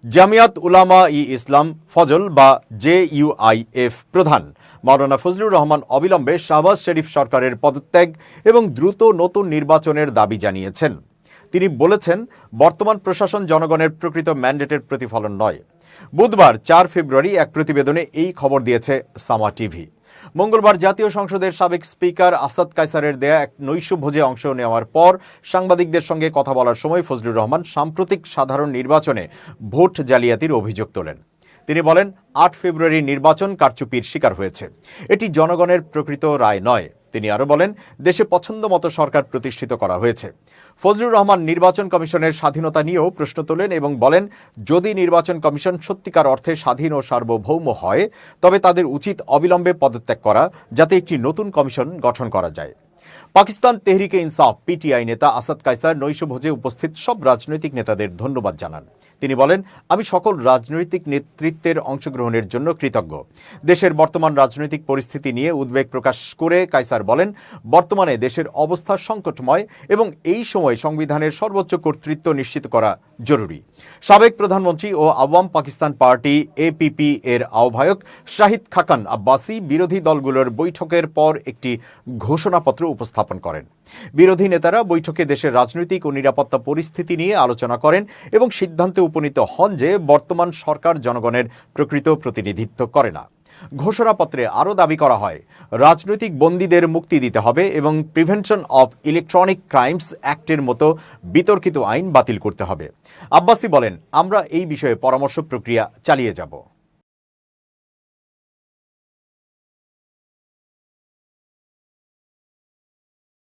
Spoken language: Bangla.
জামিয়াত উলামা ই ইসলাম ফজল বা JUIF প্রধান মাওলানা ফজলুর রহমান অবিলম্বে শাহবাজ শরীফ সরকারের পদত্যাগ এবং দ্রুত নতুন নির্বাচনের দাবি জানিয়েছেন। তিনি বলেছেন, বর্তমান প্রশাসন জনগণের প্রকৃত ম্যান্ডেটের প্রতিফলন নয়। বুধবার 4 ফেব্রুয়ারি এক প্রতিবেদনে এই খবর দিয়েছে সামা টিভি। মঙ্গলবার জাতীয় সংসদের সাবেক স্পিকার আসাদ কায়সারের দেয়া এক নৈশভোজে অংশ নেওয়ার পর সাংবাদিকদের সঙ্গে কথা বলার সময় ফজলুর রহমান সাম্প্রতিক সাধারণ নির্বাচনে ভোট জালিয়াতির অভিযোগ তোলেন। তিনি বলেন, 8 ফেব্রুয়ারি নির্বাচন কারচুপির শিকার হয়েছে। এটি জনগণের প্রকৃত রায় নয়। তিনি আরও বলেন, দেশে পছন্দমতো সরকার প্রতিষ্ঠিত করা হয়েছে। ফজলুর রহমান নির্বাচন কমিশনের স্বাধীনতা নিয়েও প্রশ্ন তোলেন এবং বলেন, যদি নির্বাচন কমিশন সত্যিকার অর্থে স্বাধীন ও সার্বভৌম হয় তবে তাদের উচিত অবিলম্বে পদত্যাগ করা, যাতে একটি নতুন কমিশন গঠন করা যায়। পাকিস্তান তেহরিকে ইনসাফ PTI নেতা আসাদ কায়সার নৈশভোজে উপস্থিত সব রাজনৈতিক নেতাদের ধন্যবাদ জানান। তিনি বলেন, আমি সকল রাজনৈতিক নেতৃত্বের অংশগ্রহণের জন্য কৃতজ্ঞ। দেশের বর্তমান রাজনৈতিক পরিস্থিতি নিয়ে উদ্বেগ প্রকাশ করে কায়সার বলেন, বর্তমানে দেশের অবস্থা সংকটময় এবং এই সময় সংবিধানের সর্বোচ্চ কর্তৃত্ব নিশ্চিত করা জরুরি। সাবেক প্রধানমন্ত্রী ও আওয়াম পাকিস্তান পার্টি APP এর আহ্বায়ক শাহিদ খাকান আব্বাসি বিরোধী দলগুলোর বৈঠকের পর একটি ঘোষণাপত্র উপস্থাপন করেন। বিরোধী নেতারা বৈঠকে দেশের রাজনৈতিক ও নিরাপত্তা পরিস্থিতি নিয়ে আলোচনা করেন এবং সিদ্ধান্তে উপনীত হন যে বর্তমান সরকার জনগণের প্রকৃত প্রতিনিধিত্ব করে না। ঘোষণাপত্রে আরও দাবি করা হয়, রাজনৈতিক বন্দীদের মুক্তি দিতে হবে এবং প্রিভেনশন অফ ইলেকট্রনিক ক্রাইমস অ্যাক্টের মতো বিতর্কিত আইন বাতিল করতে হবে। আব্বাসি বলেন, আমরা এই বিষয়ে পরামর্শ প্রক্রিয়া চালিয়ে যাব।